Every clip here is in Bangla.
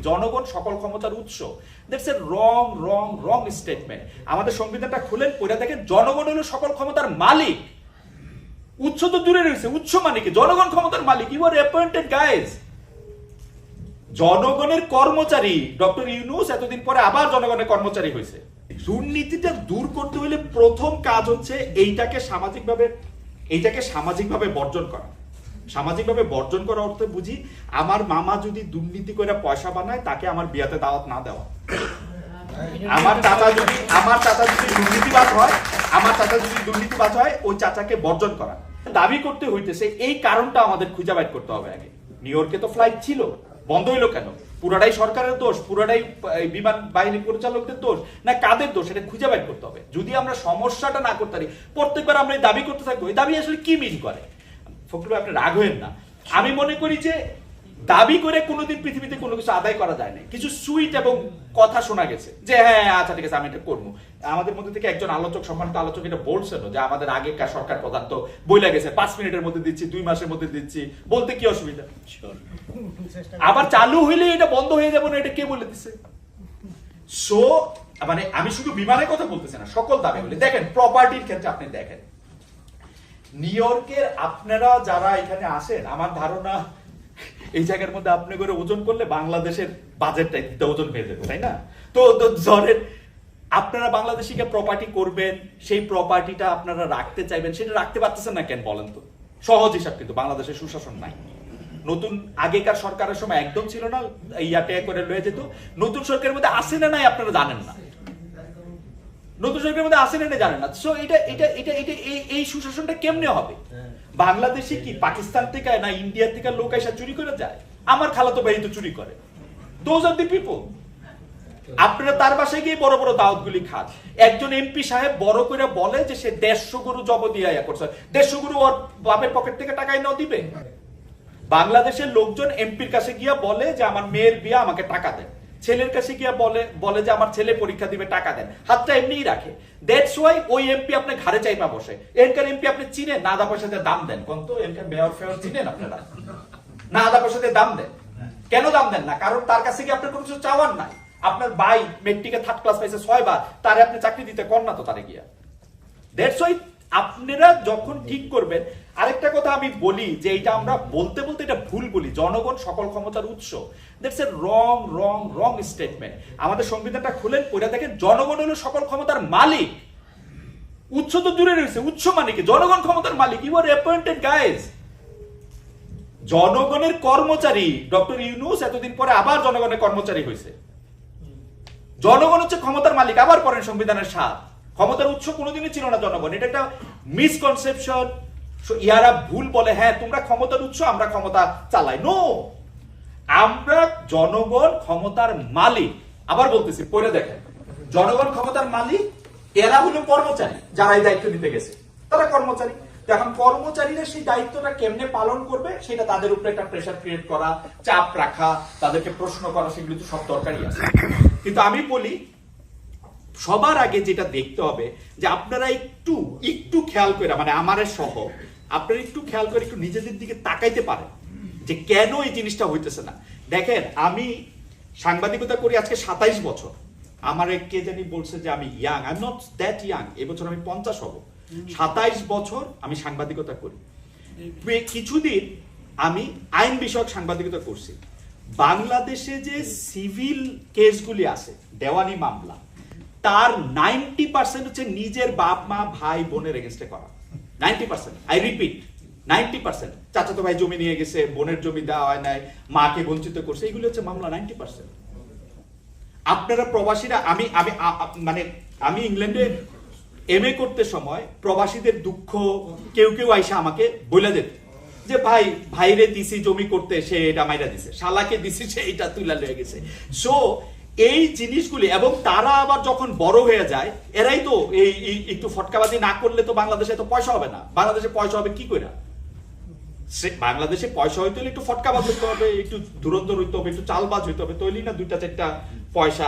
জনগণ সকল ক্ষমতার উৎস। That's a wrong wrong wrong statement. আমাদের সংবিধানটা খুলেন, পড়ে দেখেন জনগণ হলো সকল ক্ষমতার মালিক। উৎস তো দূরে রয়েছে, উৎস মানে কি? জনগণ ক্ষমতার মালিক। You are appointed guys. জনগণের কর্মচারী ডক্টর ইউনূস এতদিন পরে আবার জনগণের কর্মচারী হয়েছে। দুর্নীতিটা দূর করতে হলে প্রথম কাজ হচ্ছে এইটাকে সামাজিকভাবে বর্জন করা। সামাজিকভাবে বর্জন করা অর্থে বুঝি আমার মামা যদি দুর্নীতি করে পয়সা বানায় তাকে আমার বিয়াতে দাওয়াত না দেওয়া। আমার চাচা যদি দুর্নীতিবাজ হয় ওই চাচাকে বর্জন করা। দাবি করতে হইতেছে এই কারণটা আমাদের খুঁজে বাইর করতে হবে আগে। নিউ ইয়র্কে তো ফ্লাইট ছিল, বন্ধ হইলো কেন? পুরাটাই সরকারের দোষ, পুরাটাই বিমান বাহিনী পরিচালকদের দোষ, না কাদের দোষ? এটা খুঁজে বাইর করতে হবে। যদি আমরা সমস্যাটা না করতে পারি, প্রত্যেকবার আমরা এই দাবি করতে থাকবো। এই দাবি আসলে কি মিন করে? ফখরুল, আপনি রাগ হবেন না। আমি মনে করি যে দাবি করে কোনোদিন পৃথিবীতে কোনো কিছু আদায় করা যায় না। কিছু সুইট এবং কথা শোনা গেছে যে হ্যাঁ আচ্ছা ঠিক আছে আমি এটা করবো। আমাদের মধ্যে থেকে একজন আলোচক, সম্মানিত আলোচক এটা বলছেন যে আমাদের আগেকার সরকার প্রধান তো বইলা গেছে 5 মিনিটের মধ্যে দিচ্ছি, 2 মাসের মধ্যে দিচ্ছি, বলতে কি অসুবিধা? আবার চালু হইলে এটা বন্ধ হয়ে যাবে না, এটা কে বলে দিচ্ছে? সো মানে আমি শুধু বিমানের কথা বলতেছি না, সকল দাবি বলি। দেখেন প্রপার্টির ক্ষেত্রে আপনি দেখেন নিউ ইয়র্কের আপনারা যারা এখানে আসেন, আমার ধারণা এই জায়গার মধ্যে আপনি করে ওজন করলে বাংলাদেশের বাজেটটা একটা ওজন হয়ে যাবে, তাই না? তো ধরেন আপনারা বাংলাদেশিকে প্রপার্টি করবেন, সেই প্রপার্টিটা আপনারা রাখতে চাইবেন, সেটা রাখতে পারতেছেন না কেন বলেন তো? সহজ হিসাব, কিন্তু বাংলাদেশের সুশাসন নাই। নতুন আগেকার সরকারের সময় একদম ছিল না, ইয়াটে করে লয়ে যেত। নতুন সরকারের মধ্যে আসে না নাই আপনারা জানেন না, নতুন সরকারের মধ্যে আসে না জানেন না। সো এই সুশাসনটা কেমনে হবে? বাংলাদেশে কি পাকিস্তান থেকে না ইন্ডিয়া থেকে লোক এসে চুরি করে যায়? আমার খালাতো ভাই তো চুরি করে। Those are the people. আপনারা তার বাসায় গিয়ে বড় বড় দাওয়াতগুলি খান। একজন এমপি সাহেব বড় করে বলে যে সে 150 গরু জব দিয়ে করছে। 150 গরু ওর বাপের পকেট থেকে টাকা এনে দিবে? বাংলাদেশের লোকজন এমপির কাছে গিয়া বলে যে আমার মেয়ের বিয়ে, আমাকে টাকা দেন। ছেলের কাছে গিয়া বলে যে আমার ছেলে পরীক্ষা দিবে, টাকা দেন। হাতটা এমনিই রাখে। দ্যাটস ওয়াই ওই এমপি আপনি ঘাড়ে চাইপা বসে। এনকার এমপি আপনি চিনেন না? আধা পয়সা দিয়ে দাম দেন। কোন তো এনকার মেয়র ফেয়র চিনেন আপনারা? না আধা পয়সা দিয়ে দাম দেন। কেন দাম দেন না? কারণ তার কাছে গিয়ে আপনার কোনো কিছু চাওয়ার নাই। আপনার ভাই মেট্রিকে 3rd ক্লাস পাইছে 6 বার, তারে আপনি চাকরি দিতে কর না তো তারে গিয়া। দ্যাটস ওয়াই আপনারা যখন ঠিক করবেন। আরেকটা কথা আমি বলি যে এটা আমরা বলতে বলতে এটা ভুল বলি, জনগণ সকল ক্ষমতার উৎস। That's a wrong wrong wrong statement. আমাদের সংবিধানটা খুলেন, পড়ে দেখেন জনগণ হলো সকল ক্ষমতার মালিক। উৎস তো দূরে রয়েছে, উৎস মানে কি? জনগণ ক্ষমতার মালিক। You are appointed guys. জনগণের কর্মচারী ডক্টর ইউনূস এতদিন পরে আবার জনগণের কর্মচারী হয়েছে। জনগণ হচ্ছে ক্ষমতার মালিক। আবার পড়েন সংবিধানের 7। ক্ষমতার উৎস কোনোদিনই ছিল না জনগণ। এটা একটা মিসকনসেপশন। ইয়ারা ভুল বলে হ্যাঁ তোমরা ক্ষমতার উৎস, আমরা ক্ষমতা চালাই। নো, আমরা জনগণ ক্ষমতার মালিক। আবার বলতেছি, পড়ে দেখেন জনগণ ক্ষমতার মালিক। এরা হলো কর্মচারী, যারা এই দায়িত্ব নিতে গেছে তারা কর্মচারী। এখন কর্মচারীরা সেই দায়িত্বটা কেমনে পালন করবে সেটা তাদের উপরে একটা প্রেসার ক্রিয়েট করা, চাপ রাখা, তাদেরকে প্রশ্ন করা, সেগুলো তো সব দরকারই আছে। কিন্তু আমি বলি সবার আগে যেটা দেখতে হবে যে আপনারা একটু খেয়াল করে, মানে আমারে সহ আপনারা একটু খেয়াল করে একটু নিজেদের দিকে তাকাইতে পারেন যে কেন এই জিনিসটা হইতেছে না। দেখেন আমি সাংবাদিকতা করি আজকে 27 বছর। আমার কে জানি বলছে যে আমি young. I am not that young. এবছর আমি 50 হব। 27 বছর আমি সাংবাদিকতা করি। কিছুদিন আমি আইন বিষয়ক সাংবাদিকতা করছি। বাংলাদেশে যে সিভিল কেসগুলি আছে, দেওয়ানি মামলা, তার 90% হচ্ছে নিজের বাপ মা ভাই বোনের এগেইনস্টে করা। 90%, আই রিপিট 90%। চাচাতো ভাই জমি নিয়ে গেছে, বোনের জমি দেওয়া হয় নাই, মাকে বঞ্চিত করছে, এগুলো হচ্ছে মামলা 90%। আপনারা প্রবাসীরা, আমি ইংল্যান্ডে এমএ করতে সময় প্রবাসীদের দুঃখ কেউ আইসা আমাকে বলে যেত যে ভাইরে দিছি জমি করতে, সে এটা মাইরা দিছে, শালাকে দিছি সে এটা তুইলা লয়ে গেছে। সো এই জিনিসগুলি, এবং তারা আবার যখন বড় হয়ে যায়, এরাই তো এই একটু ফটকাবাজি না করলে তো বাংলাদেশে তো পয়সা হবে না। বাংলাদেশে পয়সা হবে কি করে? বাংলাদেশে পয়সা হইতে হলে একটু ফটকাবাজ হইতে হবে, একটু ধুরন্ধর হইতে হবে, একটু চালবাজ হইতে হবে, তৈরি না 2টা 4টা পয়সা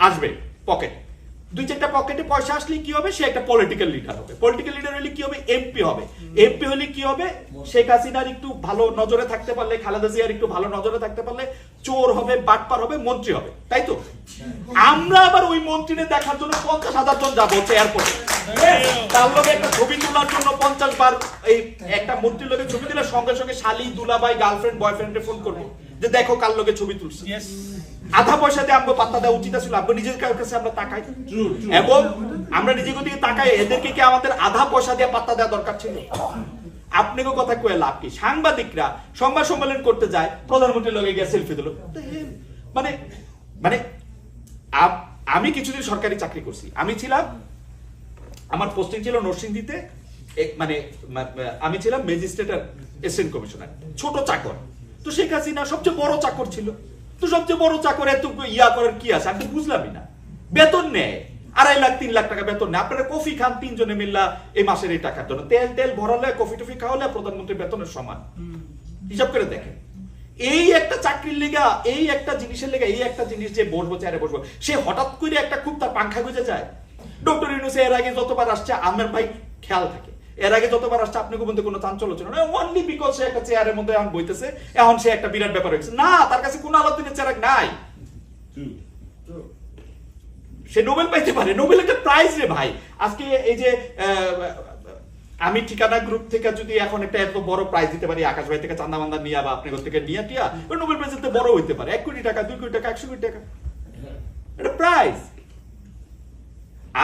আসবে পকেট। দুই চারটা পকেটে পয়সা আসলে কি হবে, সে একটা পলিটিক্যাল লিডার হবে। পলিটিক্যাল লিডার হলে কি হবে, এমপি হবে। এমপি হলে কি হবে, শেখ হাসিনার একটু ভালো নজরে থাকতে পারলে, খালেদা জিয়ার একটু ভালো নজরে থাকতে পারলে চোর হবে, বাটপার হবে, মন্ত্রী হবে, তাই তো? আমরা আবার ওই মন্ত্রীদের দেখার জন্য 50,000 জন যাবো হচ্ছে এয়ারপোর্টে, তার লোকে একটা ছবি তোলার জন্য 50 বার এই একটা মন্ত্রীর লোকের ছবি দিলে সঙ্গে সঙ্গে শালি, দুলাভাই, গার্লফ্রেন্ড, বয়ফ্রেন্ডে ফোন করবো যে দেখো কার লোকে ছবি তুলছে। আধা পয়সা দিয়ে আমাকে পাত্তা দেওয়া উচিত ছিল, আমরা নিজের কাছে আমরা তাকাই এবং আমরা নিজের দিকে তাকাই, এদেরকে কি আমাদের আধা পয়সা দিয়ে পাত্তা দেওয়া দরকার ছিল? আপনাকে কথা কয়ে লাভ কি? সাংবাদিকরা সংবাদ সম্মেলন করতে যায়, প্রধানমন্ত্রীর লগে গিয়ে সেলফি দিল। মানে মানে আমি কিছুদিন সরকারি চাকরি করছি, আমি ছিলাম, আমার পোস্টিং ছিল নরসিংদীতে, মানে আমি ছিলাম ম্যাজিস্ট্রেট আর অ্যাসিস্ট্যান্ট কমিশনার, ছোট চাকর। তো শেখ হাসিনা সবচেয়ে বড় চাকর ছিল, তো সবচেয়ে বড় চাকর এত ইয়া করার কি আছে? আমি তো বুঝলামই না। বেতন নেয় 2.5 লাখ 3 লাখ টাকা বেতন নেয়। আপনারা কফি খান 3 জনে মিল্লা এই মাসের এই টাকার জন্য, তেল ভরালে, কফি টফি খাওয়ালে প্রধানমন্ত্রীর বেতনের সমান। হিসাব করে দেখেন, এই একটা চাকরির লেগা, এই একটা জিনিসের লেগা, এই একটা জিনিস যে বসবো চেয়ারে বসবো, সে হঠাৎ করে একটা খুব তার পাংখা গুজে যায়। ডক্টর ইউনূস এর আগে যতবার আসছে আমার ভাই খেয়াল থাকে, এর আগে যতবার আসছে আপনাকে বলতে কোনো চাঞ্চল্য ছিল না, অনলি বিকজ সে একটা চেয়ারের মধ্যে এখন বইতেছে, এখন সে একটা বিরাট ব্যাপার হয়েছে। না, তার কাছে কোনো আলোচনার চেয়ার নাই, সে নোবেল পাইতে পারে। নোবেল একটা প্রাইজ রে ভাই। আজকে এই যে আমি ঠিকানা গ্রুপ থেকে যদি এখন একটা এত বড় প্রাইজ দিতে পারি, আকাশ ভাই থেকে চান্দা মান্দা নিয়ে বা আপনি থেকে নিয়ে টিয়া, ওই নোবেল প্রাইজ বড় হইতে পারে 1 কোটি টাকা, 2 কোটি টাকা, 100 কোটি টাকা, এটা প্রাইজ।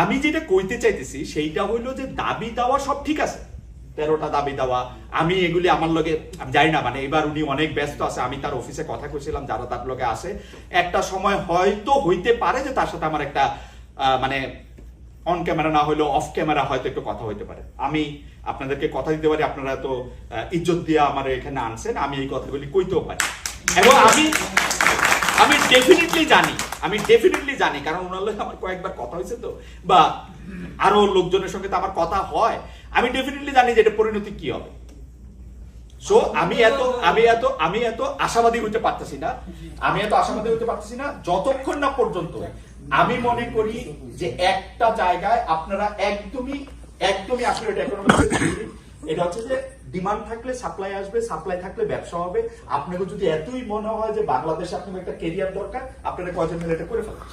আমি যেটা কইতে চাইতেছি সেইটা হইলো যে দাবি দেওয়া সব ঠিক আছে, 13টা দাবি দেওয়া, আমি এগুলি আমার লগে আমি জানি না, মানে এবার উনি অনেক ব্যস্ত আছে, আমি তার অফিসে কথা কইছিলাম যারা তার লগে আসে, একটা সময় হয়তো হইতে পারে যে তার সাথে আমার একটা মানে অন ক্যামেরা না হইলেও অফ ক্যামেরা হয়তো একটু কথা হইতে পারে। আমি আপনাদেরকে কথা দিতে পারি, আপনারা তো ইজ্জত দিয়ে আমার এখানে আনছেন, আমি এই কথাগুলি কইতেও পারি। এবং আমি ডেফিনেটলি জানি, কারণ ওনার লোক আমার কয়েকবার কথা হয়েছে তো, বা আরো লোকজনের সঙ্গে তো আমার কথা হয়, আমি ডেফিনেটলি জানি যে এটা পরিণতি কি হবে। সো আমি এত আশাবাদী হইতে পারতেছি না, যতক্ষণ না পর্যন্ত আমি মনে করি যে একটা জায়গায় আপনারা একদমই এটা হচ্ছে যে ডিমান্ড থাকলে সাপ্লাই আসবে, সাপ্লাই থাকলে ব্যবসা হবে। আপনাকে যদি এতই মনে হয় যে বাংলাদেশে আপনার একটা ক্যারিয়ার দরকার, আপনারা কয়জন মিলে এটা করে ফেলেন।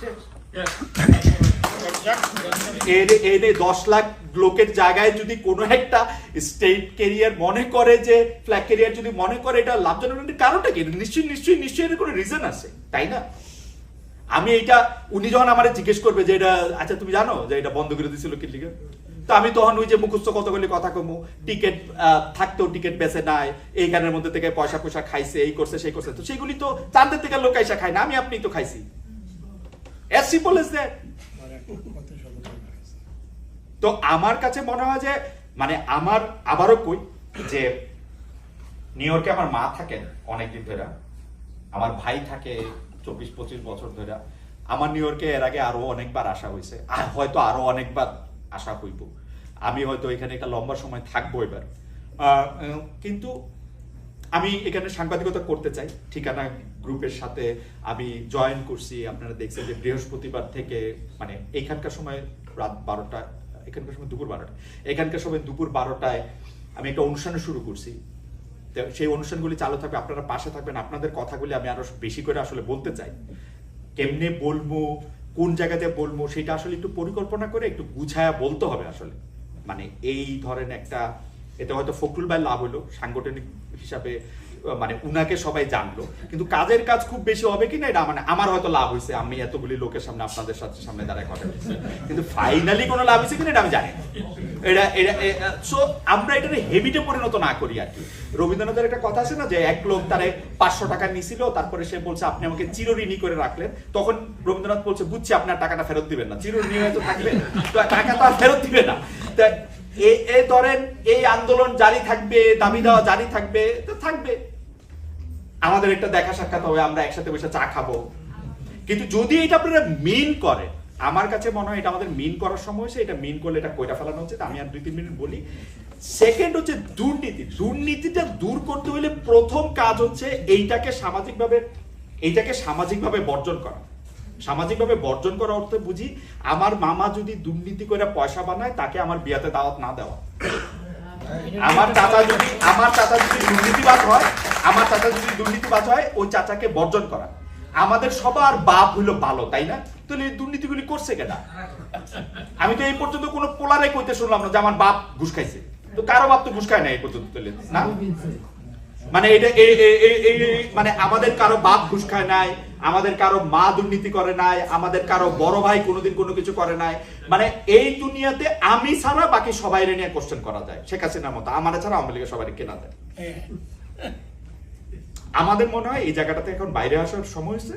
10 লাখ লোকের জায়গায় যদি কোনো একটা স্টেট ক্যারিয়ার মনে করে, যে ফ্ল্যাগ ক্যারিয়ার যদি মনে করে এটা লাভজনক, কারণটা কি? নিশ্চয়ই এর কোনো রিজন আছে, তাই না? আমি এইটা, উনি যখন আমার জিজ্ঞেস করবে যে এটা আচ্ছা তুমি জানো যে এটা বন্ধ করে দিয়েছিল কি লিগে, তো আমি তখন ওই যে মুখস্থ কতগুলি কথা কমু, টিকিট থাকতেও টিকিট বেচে নাই, এই গানের মধ্যে থেকে পয়সা খাইছে, এই করছে সেই করছে, তো সেগুলি তো চাঁদের থেকে লোক আইসা খায় না, আমি আপনি তো খাইছি। as simple as that। তো আমার কাছে মনে হয় যে মানে আমার আবারও কই যে নিউ ইয়র্কে আমার মা থাকেন অনেকদিন ধরে, আমার ভাই থাকে 24-25 বছর ধরে। আমার নিউ ইয়র্কে এর আগে আরো অনেকবার আসা হয়েছে, আর হয়তো আরো অনেকবার আশা হইব। আমি হয়তো এখানে একটা লম্বা সময় থাকবো এবার, কিন্তু আমি এখানে সাংবাদিকতা করতে চাই। ঠিকানা গ্রুপের সাথে আমি জয়েন করছি, আপনারা দেখছেন যে বৃহস্পতিবার থেকে, মানে এখানকার সময় রাত 12টা, এখানকার সময় দুপুর 12টা, এখানকার সময় দুপুর 12টায় আমি একটা অনুষ্ঠান শুরু করছি। সেই অনুষ্ঠানগুলি চালু থাকবে, আপনারা পাশে থাকবেন। আপনাদের কথাগুলি আমি আরো বেশি করে আসলে বলতে চাই, কেমনে বলবো, কোন জায়গাতে বলবো, সেটা আসলে একটু পরিকল্পনা করে একটু গুছায়া বলতে হবে আসলে। মানে এই ধরেন একটা, এটা হয়তো ফখরুল ভাই লাভ হলো সাংগঠনিক হিসাবে, মানে উনাকে সবাই জানলো, কিন্তু কাজের কাজ খুব বেশি হবে কিনা এটা মানে আমার হয়তো লাভ হয়েছে, আমি এতগুলি লোকের সামনে আপনাদের সামনে দাঁড়ায় কথা বলছি, কিন্তু ফাইনালি কোনো লাভ হয়েছে কিনা এটা আমি জানি। সো আমরা এটা হেবিটে পরিণত না করি আর কি। রবীন্দ্রনাথের একটা কথা আছে না যে এক লোক তারে 500 টাকা নিছিল, তারপরে সে বলছে আপনি আমাকে চিরঋণী করে রাখলেন, তখন রবীন্দ্রনাথ বলছে বুঝছি আপনার টাকাটা ফেরত দিবেন না, চিরঋণী হয়তো থাকবে, তো টাকা তো আর ফেরত দিবে না। ধরেন এই আন্দোলন জারি থাকবে, দাবি দেওয়া জারি থাকবে, তো থাকবে, আমাদের একটা দেখা সাক্ষাৎ হবে, আমরা একসাথে বসে চা খাবো। কিন্তু যদি এটা আপনারা মিন করে, আমার কাছে মনে হয় এটা আমাদের মিন করার সময় হয়েছে, এটা মিন করলে এটা কইটা ফেলানো উচিত। আমি আর 2-3 মিনিট বলি। সেকেন্ড হচ্ছে দুর্নীতিটা দূর করতে হলে প্রথম কাজ হচ্ছে এইটাকে সামাজিকভাবে বর্জন করা। সামাজিকভাবে বর্জন করা অর্থে বুঝি আমার মামা যদি দুর্নীতি করে পয়সা বানায় তাকে আমার বিয়াতে দাওয়াত না দেওয়া। আমার চাচা যদি দুর্নীতিবাজ হয় ওই চাচাকে বর্জন করা। আমাদের সবার বাপ হইলো ভালো, তাই না? তাহলে এই দুর্নীতিগুলি করছে কেনা? আমি তো এই পর্যন্ত কোনো পোলারে কইতে শুনলাম না যে আমার বাপ ঘুষ খাইছে। তো কারো বাপ তো ঘুষ খায় না এই পর্যন্ত, না? মানে এটা মানে আমাদের কারো বাপ ঘুষ খায় নাই, আমাদের কারো মা দুর্নীতি করে নাই, আমাদের কারো বড় ভাই কোনোদিন কোনো কিছু করে নাই। মানে এই দুনিয়াতে আমি ছাড়া বাকি সবাই নিয়ে কোশ্চেন করা যায়। শেখ হাসিনার মতো আমার ছাড়া আওয়ামী লীগের সবাই কেনা যায়। আমাদের মনে হয় এই জায়গাটাতে এখন বাইরে আসার সময় হয়েছে।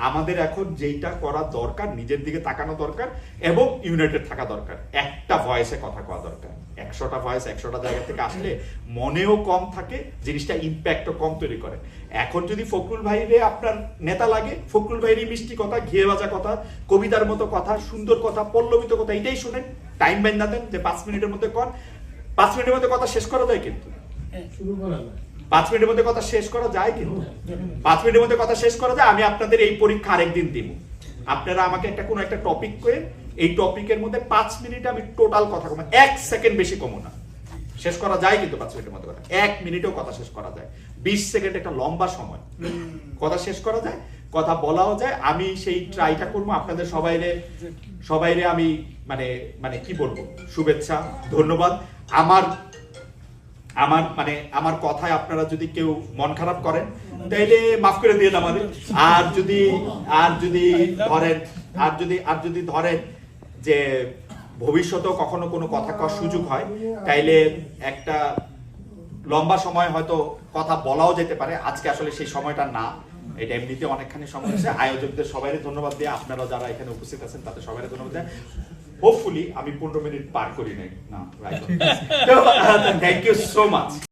আমাদের এখন যেইটা করা দরকার, নিজের দিকে তাকানো দরকার এবং ইউনাইটেড থাকা দরকার। একটা ভয়েসে কথা কওয়া দরকার। 100টা ভয়েস 100টা জায়গা থেকে আসলে মনেও কম থাকে, জিনিসটা ইম্প্যাক্টও কম তৈরি করে। এখন যদি ফখরুল ভাইরে আপনার নেতা লাগে, ফখরুল ভাইরই মিষ্টি কথা, ঘিয়ে ভাজা কথা, কবিতার মতো কথা, সুন্দর কথা, পল্লবিত কথা এটাই শুনেন, টাইম বাইন না দেন যে 5 মিনিটের মধ্যে 5 মিনিটের মধ্যে কথা শেষ করা যায়, কিন্তু 5 মিনিটের মধ্যে কথা শেষ করা যায়, কিন্তু 5 মিনিটের মধ্যে কথা শেষ করা যায়। আমি আপনাদের এই পরীক্ষা আরেকদিন দিব। আপনারা আমাকে কোনো একটা টপিক করে এই টপিকের মধ্যে 5 মিনিট আমি টোটাল কথা কম, 1 সেকেন্ড বেশি কমো না, শেষ করা যায় কিন্তু 5 মিনিটের মধ্যে কথা 1 মিনিটেও কথা শেষ করা যায়। 20 সেকেন্ড একটা লম্বা সময়, কথা শেষ করা যায়, কথা বলাও যায়। আমি সেই ট্রাইটা করবো। আপনাদের সবাইরে আমি মানে কি বলবো, শুভেচ্ছা, ধন্যবাদ। আমার কথায় আপনারা যদি কেউ মন খারাপ করেন তাইলে মাফ করে দিয়ে আমাদের। আর যদি ধরেন যে ভবিষ্যতেও কখনো কোনো কথা কওয়ার সুযোগ হয়, তাইলে একটা লম্বা সময় হয়তো কথা বলাও যেতে পারে। আজকে আসলে সেই সময়টা না, এটা এমনিতে অনেকখানি সময় হয়েছে। আয়োজকদের সবাইকে ধন্যবাদ দিয়ে, আপনারা যারা এখানে উপস্থিত আছেন তাদের সবাইকে ধন্যবাদ দেয়। হোপফুলি আমি 15 মিনিট পার করি নাই না, right? Thank you so much.